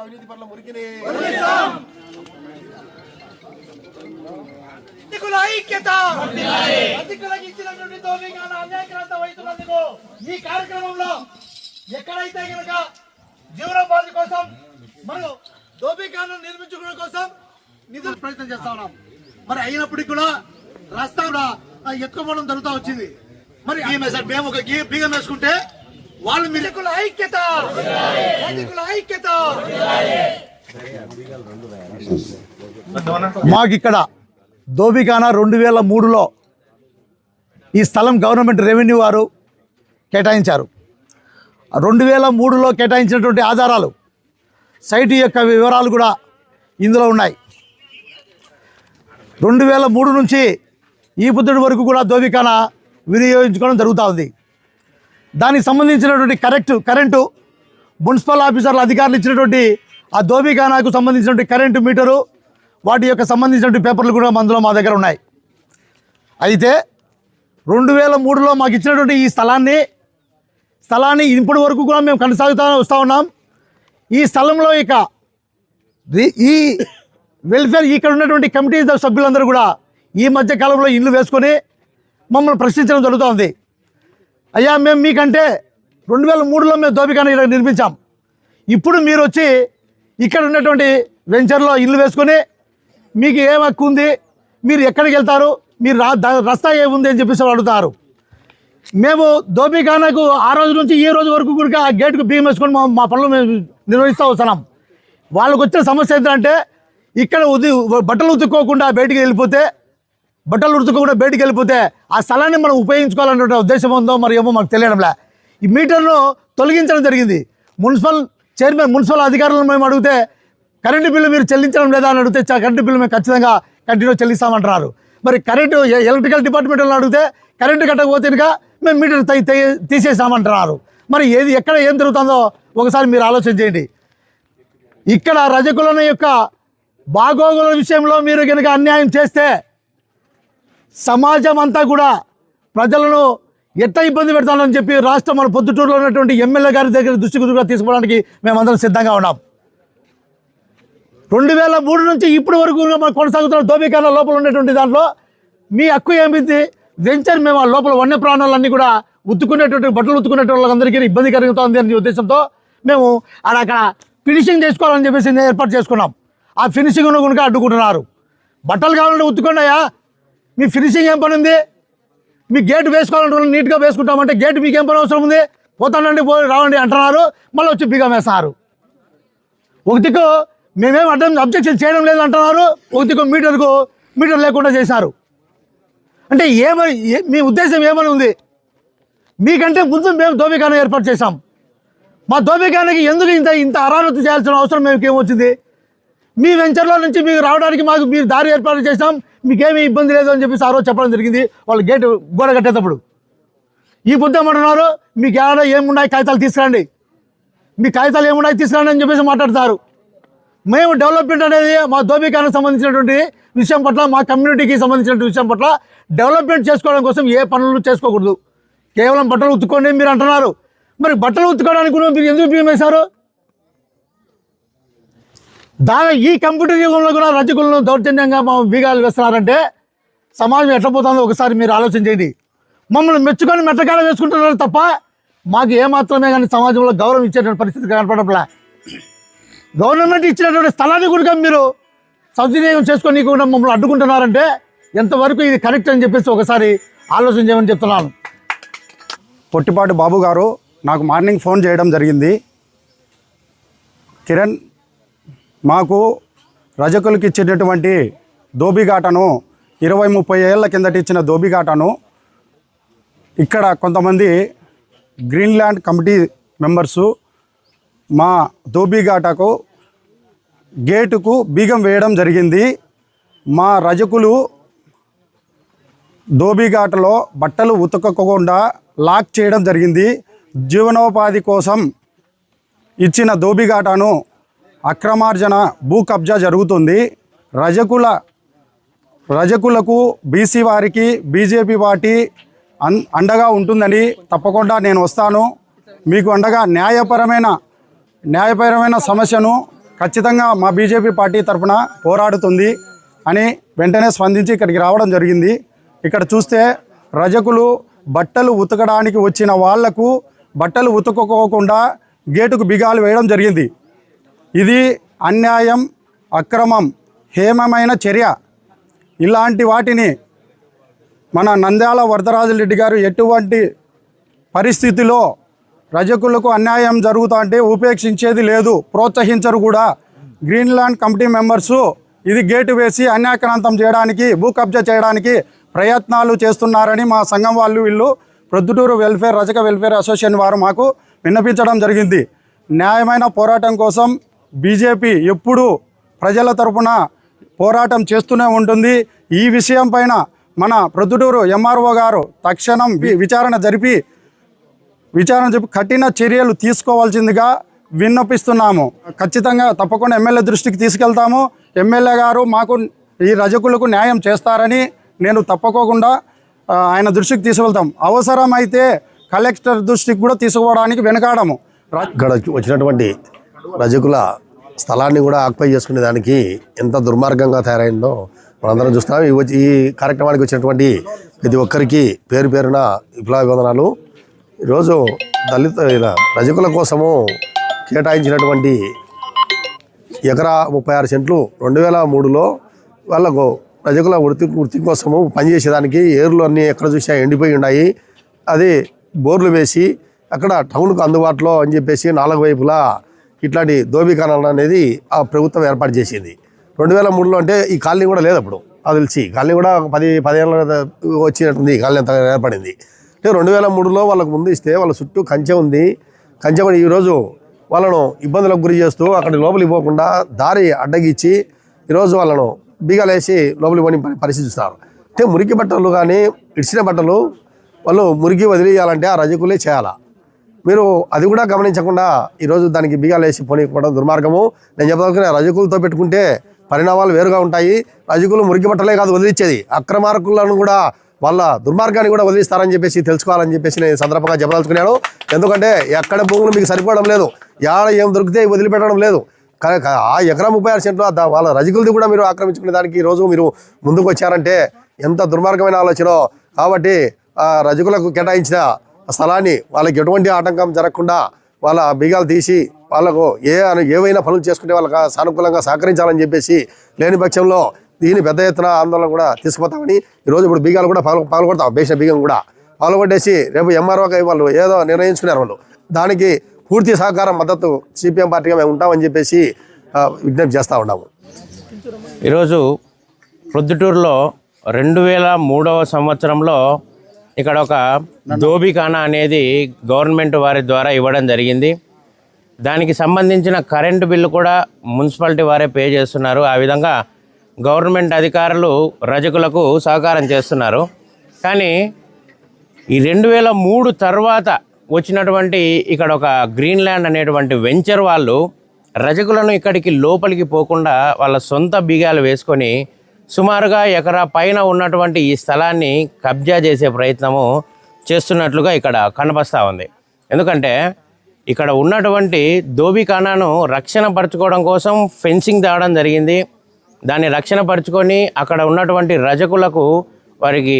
అవినీతి పట్ల మురికిని ఈ కార్యక్రమంలో ఎక్కడైతే కనుక జీవనోపాధి కోసం మనం దోపికాలను నిర్మించుకోవడం కోసం నిధులు ప్రయత్నం చేస్తా ఉన్నాం. మరి అయినప్పటికీ కూడా రస్తా కూడా ఎత్తుకోవడం జరుగుతూ వచ్చింది. మరి మేము ఒక బీగం వేసుకుంటే వాళ్ళు మీరు ఐక్యత ఐక్యత. మాకిక్కడ దోబిఖానా 2003లో ఈ స్థలం గవర్నమెంట్ రెవెన్యూ వారు కేటాయించారు. 2003లో కేటాయించినటువంటి ఆధారాలు, సైట్ యొక్క వివరాలు కూడా ఇందులో ఉన్నాయి. 2003 నుంచి ఈ పొద్దుటి వరకు కూడా దోబిఖానా వినియోగించుకోవడం జరుగుతూ ఉంది. దానికి సంబంధించినటువంటి కరెంటు మున్సిపల్ ఆఫీసర్ల అధికారులు ఇచ్చినటువంటి ఆ దోబిఖానాకు సంబంధించినటువంటి కరెంటు మీటరు, వాటి యొక్క సంబంధించినటువంటి పేపర్లు కూడా అందులో మా దగ్గర ఉన్నాయి. అయితే 2003లో మాకు ఇచ్చినటువంటి ఈ స్థలాన్ని ఇప్పటి వరకు కూడా మేము వస్తూ ఉన్నాం. ఈ స్థలంలో ఇక ఈ వెల్ఫేర్ ఇక్కడ ఉన్నటువంటి కమిటీ సభ్యులందరూ కూడా ఈ మధ్య కాలంలో ఇల్లు వేసుకొని మమ్మల్ని ప్రశ్నించడం జరుగుతూ ఉంది. అయ్యా, మేము మీకంటే 2003లో మేము దోబిఖానా ఇక్కడ నిర్మించాం. ఇప్పుడు మీరు వచ్చి ఇక్కడ ఉన్నటువంటి వెంచర్లో ఇల్లు వేసుకొని మీకు ఏం హక్కు ఉంది, మీరు ఎక్కడికి వెళ్తారు, మీరు రస్తా ఏముంది అని చెప్పేసి అడుగుతారు. మేము దోబిఖానాకు ఆ రోజు నుంచి ఈ రోజు వరకు కూడా ఆ గేటుకు బియ్యం వేసుకొని మా పనులు మేము నిర్వహిస్తూ వస్తున్నాం. వాళ్ళకు వచ్చిన సమస్య ఏంటంటే ఇక్కడ బట్టలు ఉతుక్కోకుండా బయటికి వెళ్ళిపోతే ఆ స్థలాన్ని మనం ఉపయోగించుకోవాలనే ఉద్దేశం ఉందో మరి ఏమో మాకు తెలియడంలే. ఈ మీటర్ను తొలగించడం జరిగింది. మున్సిపల్ అధికారులను మేము అడిగితే కరెంటు బిల్లు మీరు చెల్లించడం లేదా అని అడిగితే కరెంటు బిల్లు మేము ఖచ్చితంగా కంటిన్యూ చెల్లిస్తామంటున్నారు. మరి ఎలక్ట్రికల్ డిపార్ట్మెంట్లో అడిగితే కరెంటు కట్టకపోతే మేము మీటర్ తీసేసామంటున్నారు. మరి ఎక్కడ ఏం జరుగుతుందో ఒకసారి మీరు ఆలోచన చేయండి. ఇక్కడ రజకుల యొక్క బాగోగుల విషయంలో మీరు కనుక అన్యాయం చేస్తే సమాజం అంతా కూడా ప్రజలను ఎట్లా ఇబ్బంది పెడతానని చెప్పి రాష్ట్రం మన పొద్దుటూరులో ఉన్నటువంటి ఎమ్మెల్యే గారి దగ్గర దృష్టిగా తీసుకోవడానికి మేమందరం సిద్ధంగా ఉన్నాం. 2003 నుంచి ఇప్పటి వరకు మనం కొనసాగుతున్న దోబిఖానా లోపల ఉన్నటువంటి దాంట్లో మీ హక్కు ఏమిటి? వెంచర్ మేము ఆ లోపల వన్య ప్రాణాలన్నీ కూడా బట్టలు ఉత్తుకునేటువంటి వాళ్ళందరికీ ఇబ్బంది కలుగుతుంది అనే ఉద్దేశంతో మేము అక్కడ ఫినిషింగ్ చేసుకోవాలని చెప్పేసి ఏర్పాటు చేసుకున్నాం. ఆ ఫినిషింగ్ కనుక అడ్డుకుంటున్నారు. బట్టలు కావాలంటే ఉత్తుకున్నాయా, మీ ఫినిషింగ్ ఏం పని ఉంది? మీ గేట్ వేసుకోవాలంటే నీట్గా వేసుకుంటామంటే గేట్ మీకు ఏం పని అవసరం ఉంది? పోతానండి రావండి అంటున్నారు, మళ్ళీ వచ్చి బిగా వేస్తున్నారు. ఒక దిక్కు మేమేం అబ్జెక్షన్ చేయడం లేదు అంటున్నారు, ఒక దిక్కు మీటర్ లేకుండా చేశారు. అంటే మీ ఉద్దేశం ఏమని ఉంది? మీకంటే ముందు మేము దోబిఖానా ఏర్పాటు చేశాం. మా దోబిఖానాకి ఎందుకు ఇంత అరానతి చేయాల్సిన అవసరం మేమేమొచ్చింది? మీ వెంచర్లో నుంచి మీకు రావడానికి మీరు దారి ఏర్పాటు చేసాం, మీకేమీ ఇబ్బంది లేదు అని చెప్పేసి ఆ రోజు చెప్పడం జరిగింది. వాళ్ళు గేటు గోడ కట్టేటప్పుడు ఈ బుద్ధమంటున్నారు, మీకు ఏమైనా ఏమున్నాయి కాగితాలు తీసుకురండి, మీ కాగితాలు ఏమున్నాయి తీసుకురండి అని చెప్పేసి మాట్లాడతారు. మేము డెవలప్మెంట్ అనేది మా దోబిఖానాకు సంబంధించినటువంటి విషయం పట్ల, మా కమ్యూనిటీకి సంబంధించినటువంటి విషయం పట్ల డెవలప్మెంట్ చేసుకోవడం కోసం ఏ పనులు చేసుకోకూడదు. కేవలం బట్టలు ఉత్తుకోండి మీరు అంటున్నారు. మరి బట్టలు ఉత్తుకోవడానికి కూడా మీరు ఎందుకు బియ్యం వేశారు? ఈ కంప్యూటర్ యుగంలో కూడా రజకులను దౌర్జన్యంగా మా బీగాలు వేస్తున్నారంటే సమాజం ఎట్లా పోతుందో ఒకసారి మీరు ఆలోచన చేయండి. మమ్మల్ని మెచ్చుకొని మెట్టకాడ వేసుకుంటున్నారు తప్ప మాకు ఏమాత్రమే కానీ సమాజంలో గౌరవం ఇచ్చేటువంటి పరిస్థితి కనపడట్లే. గవర్నమెంట్ ఇచ్చినటువంటి స్థలాన్ని కూడా మీరు సద్వినియోగం చేసుకొని కూడా మమ్మల్ని అడ్డుకుంటున్నారంటే ఎంతవరకు ఇది కరెక్ట్ అని చెప్పేసి ఒకసారి ఆలోచన చేయమని చెప్తున్నాను. పొట్టిపాటి బాబు గారు నాకు మార్నింగ్ ఫోన్ చేయడం జరిగింది. కిరణ్, మాకు రజకులకు ఇచ్చినటువంటి దోబిఘాటను 20-30 ఏళ్ల కిందట ఇచ్చిన దోబిఘాటను ఇక్కడ కొంతమంది గ్రీన్లాండ్ కమిటీ మెంబర్సు మా దోబిఘాటకు గేటుకు బీగం వేయడం జరిగింది. మా రజకులు దోబిఘాటలో బట్టలు ఉతకకుండా లాక్ చేయడం జరిగింది. జీవనోపాధి కోసం ఇచ్చిన దోబిఘాటను అక్రమార్జన భూ కబ్జా జరుగుతుంది. రజకులకు బీసీ వారికి బీజేపీ పార్టీ అండగా ఉంటుందని తప్పకుండా నేను వస్తాను. మీకు అండగా న్యాయపరమైన సమస్యను ఖచ్చితంగా మా బీజేపీ పార్టీ తరఫున పోరాడుతుంది అని వెంటనే స్పందించి ఇక్కడికి రావడం జరిగింది. ఇక్కడ చూస్తే రజకులు బట్టలు ఉతకడానికి వచ్చిన వాళ్లకు బట్టలు ఉతుకోకుండా గేటుకు బిగాలు వేయడం జరిగింది. ఇది అన్యాయం, అక్రమం, హేమమైన చర్య. ఇలాంటి వాటిని మన నంద్యాల వరదరాజరెడ్డి గారు ఎటువంటి పరిస్థితిలో రజకులకు అన్యాయం జరుగుతా అంటే ఉపేక్షించేది లేదు, ప్రోత్సహించరు కూడా. గ్రీన్లాండ్ కమిటీ మెంబర్సు ఇది గేటు వేసి అన్యాక్రాంతం చేయడానికి, భూ కబ్జా చేయడానికి ప్రయత్నాలు చేస్తున్నారని మా సంఘం వీళ్ళు ప్రొద్దుటూరు రజక వెల్ఫేర్ అసోసియేషన్ వారు మాకు విన్నపించడం జరిగింది. న్యాయమైన పోరాటం కోసం బీజేపీ ఎప్పుడూ ప్రజల తరపున పోరాటం చేస్తూనే ఉంటుంది. ఈ విషయం పైన మన ప్రొద్దుటూరు ఎంఆర్ఓ గారు తక్షణం విచారణ జరిపి కఠిన చర్యలు తీసుకోవాల్సిందిగా విన్నపిస్తున్నాము. ఖచ్చితంగా తప్పకుండా ఎమ్మెల్యే దృష్టికి తీసుకెళ్తాము. ఎమ్మెల్యే గారు మాకు ఈ రజకులకు న్యాయం చేస్తారని నేను తప్పకోకుండా ఆయన దృష్టికి తీసుకెళ్తాం. అవసరమైతే కలెక్టర్ దృష్టికి కూడా తీసుకోవడానికి వెనకాడము. ఇక్కడ వచ్చినటువంటి రజకుల స్థలాన్ని కూడా ఆక్యుపై చేసుకునే దానికి ఎంత దుర్మార్గంగా తయారైందో మనందరం చూస్తాం. ఈ కార్యక్రమానికి వచ్చినటువంటి ప్రతి ఒక్కరికి పేరు పేరున విప్లవాభివందనాలు. ఈరోజు దళిత రజకుల కోసము కేటాయించినటువంటి ఎకరా 36 సెంట్లు 2003లో వాళ్ళకు రజకుల వృత్తి కోసము పనిచేసేదానికి ఏర్లు అన్నీ ఎక్కడ చూసినా ఎండిపోయి ఉన్నాయి. అది బోర్లు వేసి అక్కడ టౌన్కు అందుబాటులో అని చెప్పేసి 4 వైపులా ఇట్లాంటి దోబిఖానాలు అనేది ఆ ప్రభుత్వం ఏర్పాటు చేసింది. 2003లో అంటే ఈ కాలనీ కూడా లేదు అప్పుడు. అది తెలిసి కాలనీ కూడా 10 ఏళ్ళ వచ్చినట్టుంది. ఈ కాలనీ అంత ఏర్పడింది అంటే 2003లో వాళ్ళకు ముందు ఇస్తే వాళ్ళ చుట్టూ కంచె ఉంది. కంచె కూడా ఈరోజు వాళ్ళను ఇబ్బందులకు గురి చేస్తూ అక్కడి లోపలికి పోకుండా దారి అడ్డగిచ్చి ఈరోజు వాళ్ళను బీగాలేసి లోపలికి పోని పరిస్థితి చూస్తారు. అంటే మురికి బట్టలు కానీ ఇడిచిన బట్టలు వాళ్ళు మురికి వదిలేయాలంటే ఆ రజకులే చేయాలా. మీరు అది కూడా గమనించకుండా ఈరోజు దానికి బీగాలేసి పోనీకపోవడం దుర్మార్గము. నేను చెప్పదలుచుకునే రజకులతో పెట్టుకుంటే పరిణామాలు వేరుగా ఉంటాయి. రజకులు మురికి బట్టలే కాదు వదిలించేది, అక్రమార్కులను కూడా వాళ్ళ దుర్మార్గాన్ని కూడా వదిలిస్తారని చెప్పేసి తెలుసుకోవాలని చెప్పేసి నేను సందర్భంగా చెప్పదలుచుకున్నాను. ఎందుకంటే ఎక్కడ భూములు మీకు సరిపోవడం లేదు, ఏడ ఏం దొరికితే వదిలిపెట్టడం లేదు. ఆ ఎకరా 36 సెంట్లు వాళ్ళ రజకులది కూడా మీరు ఆక్రమించుకునే దానికి ఈరోజు మీరు ముందుకు వచ్చారంటే ఎంత దుర్మార్గమైన ఆలోచనో. కాబట్టి ఆ రజకులకు కేటాయించిన స్థలాన్ని వాళ్ళకి ఎటువంటి ఆటంకం జరగకుండా వాళ్ళ బీగాలు తీసి వాళ్ళకు ఏవైనా పనులు చేసుకుంటే వాళ్ళకి సానుకూలంగా సహకరించాలని చెప్పేసి, లేని పక్షంలో దీని పెద్ద ఎత్తున ఆందోళన కూడా తీసుకుపోతామని ఈరోజు ఇప్పుడు బీగాలు కూడా పాల్గొడతాం. బేసిన బీగం కూడా పాల్గొట్టేసి రేపు ఎంఆర్ఓకి వాళ్ళు ఏదో నిర్ణయించుకున్నారు. వాళ్ళు దానికి పూర్తి సహకారం మద్దతు సిపిఎం పార్టీగా మేము ఉంటామని చెప్పేసి విజ్ఞప్తి చేస్తూ ఉన్నాము. ఈరోజు ప్రొద్దుటూరులో 2003వ సంవత్సరంలో ఇక్కడ ఒక దోబిఖానా అనేది గవర్నమెంట్ వారి ద్వారా ఇవ్వడం జరిగింది. దానికి సంబంధించిన కరెంటు బిల్లు కూడా మున్సిపాలిటీ వారే పే చేస్తున్నారు. ఆ విధంగా గవర్నమెంట్ అధికారులు రజకులకు సహకారం చేస్తున్నారు. కానీ ఈ 2003 తర్వాత వచ్చినటువంటి ఇక్కడ ఒక గ్రీన్లాండ్ అనేటువంటి వెంచర్ వాళ్ళు రజకులను ఇక్కడికి లోపలికి పోకుండా వాళ్ళ సొంత బిగాలు వేసుకొని సుమారుగా ఎకరా పైన ఉన్నటువంటి ఈ స్థలాన్ని కబ్జా చేసే ప్రయత్నము చేస్తున్నట్లుగా ఇక్కడ కనబస్తూ ఉంది. ఎందుకంటే ఇక్కడ ఉన్నటువంటి దోబిఖానాను రక్షణ పరచుకోవడం కోసం ఫెన్సింగ్ తేవడం జరిగింది. దాన్ని రక్షణ పరుచుకొని అక్కడ ఉన్నటువంటి రజకులకు వారికి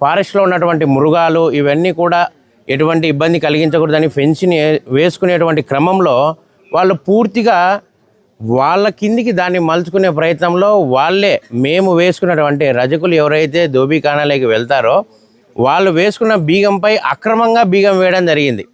ఫారెస్ట్లో ఉన్నటువంటి మృగాలు ఇవన్నీ కూడా ఎటువంటి ఇబ్బంది కలిగించకూడదని ఫెన్స్ని వేసుకునేటువంటి క్రమంలో వాళ్ళు పూర్తిగా వాళ్ళ కిందికి దాన్ని మలుచుకునే ప్రయత్నంలో వాళ్ళే మేము వేసుకున్నటువంటి రజకులు ఎవరైతే దోబిఖానాలోకి వెళ్తారో వాళ్ళు వేసుకున్న బీగంపై అక్రమంగా బీగం వేయడం జరిగింది.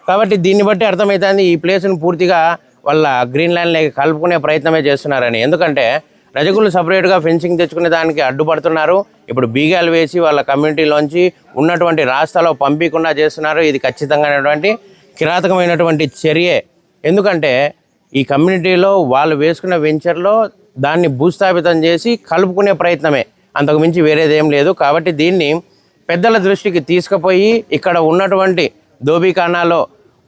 కాబట్టి దీన్ని బట్టి అర్థమవుతుంది ఈ ప్లేస్ను పూర్తిగా వాళ్ళ గ్రీన్ ల్యాండ్లోకి కలుపుకునే ప్రయత్నమే చేస్తున్నారని. ఎందుకంటే రజకులు సపరేట్గా ఫెన్సింగ్ తెచ్చుకునే దానికి అడ్డుపడుతున్నారు. ఇప్పుడు బీగాలు వేసి వాళ్ళ కమ్యూనిటీలోంచి ఉన్నటువంటి రాస్తాలో పంపించకుండా చేస్తున్నారు. ఇది ఖచ్చితంగానటువంటి కిరాతకమైనటువంటి చర్యే. ఎందుకంటే ఈ కమ్యూనిటీలో వాళ్ళు వేసుకున్న వెంచర్లో దాన్ని భూస్థాపితం చేసి కలుపుకునే ప్రయత్నమే, అంతకు మించి వేరేదేం లేదు. కాబట్టి దీన్ని పెద్దల దృష్టికి తీసుకుపోయి ఇక్కడ ఉన్నటువంటి దోబిఖానాలో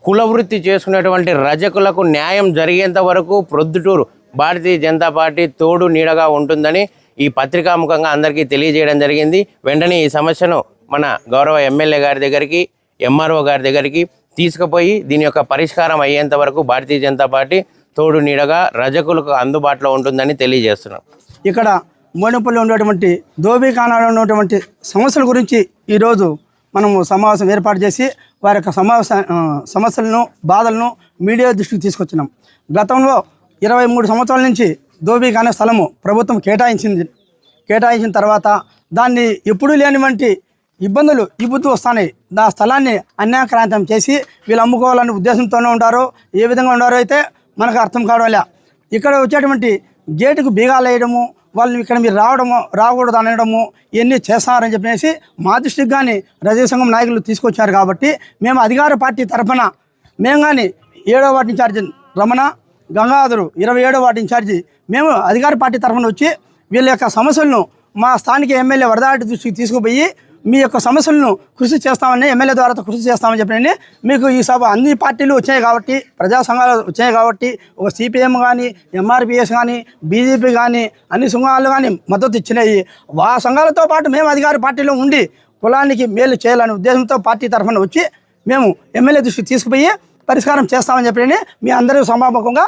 కులవృత్తి చేసుకునేటువంటి రజకులకు న్యాయం జరిగేంత వరకు ప్రొద్దుటూరు భారతీయ జనతా పార్టీ తోడు నీడగా ఉంటుందని ఈ పత్రికాముఖంగా అందరికీ తెలియజేయడం జరిగింది. వెంటనే ఈ సమస్యను మన గౌరవ ఎమ్మెల్యే గారి దగ్గరికి, ఎంఆర్ఓ గారి దగ్గరికి తీసుకుపోయి దీని యొక్క పరిష్కారం అయ్యేంత వరకు భారతీయ జనతా పార్టీ తోడు నీడగా రజకులకు అందుబాటులో ఉంటుందని తెలియజేస్తున్నాం. ఇక్కడ మోడంపల్లి ఉన్నటువంటి దోబిఖానాలో ఉన్నటువంటి సమస్యల గురించి ఈరోజు మనము సమావేశం ఏర్పాటు చేసి వారి యొక్క సమస్యలను బాధలను మీడియా దృష్టికి తీసుకొచ్చినాం. గతంలో 23 సంవత్సరాల నుంచి దోబిఖానా స్థలము ప్రభుత్వం కేటాయించిన తర్వాత దాన్ని ఎప్పుడూ లేనివంటి ఇబ్బందులు ఇబ్బుతూ వస్తున్నాయి. ఆ స్థలాన్ని అన్యాక్రాంతం చేసి వీళ్ళు అమ్ముకోవాలనే ఉద్దేశంతోనే ఉండారో ఏ విధంగా ఉండారో అయితే మనకు అర్థం కావడం లే. ఇక్కడ వచ్చేటువంటి గేటుకు బీగాలు వేయడము, వాళ్ళు ఇక్కడ మీరు రాకూడదు అనడము ఇవన్నీ చేస్తారని చెప్పేసి మా దృష్టికి కానీ రజక సంఘం నాయకులు తీసుకొచ్చారు. కాబట్టి మేము అధికార పార్టీ తరఫున మేము కానీ 7వ వార్డు ఇన్ఛార్జి రమణ, గంగాధరు 27వ వార్డు ఇన్ఛార్జి మేము అధికార పార్టీ తరఫున వచ్చి వీళ్ళ యొక్క సమస్యలను మా స్థానిక ఎమ్మెల్యే వరదాటి దృష్టికి తీసుకుపోయి మీ యొక్క సమస్యలను కృషి చేస్తామని, ఎమ్మెల్యే ద్వారా కృషి చేస్తామని చెప్పండి. మీకు ఈ సభ అన్ని పార్టీలు వచ్చాయి కాబట్టి, ప్రజా సంఘాలు వచ్చాయి కాబట్టి, ఒక సిపిఎం కానీ, ఎంఆర్పిఎస్ కానీ, బీజేపీ కానీ అన్ని సంఘాలు కానీ మద్దతు ఇచ్చినాయి. ఆ సంఘాలతో పాటు మేము అధికార పార్టీలో ఉండి కులానికి మేలు చేయాలనే ఉద్దేశంతో పార్టీ తరఫున వచ్చి మేము ఎమ్మెల్యే దృష్టికి తీసుకుపోయి పరిష్కారం చేస్తామని చెప్పండి. మీ అందరూ సమాపకంగా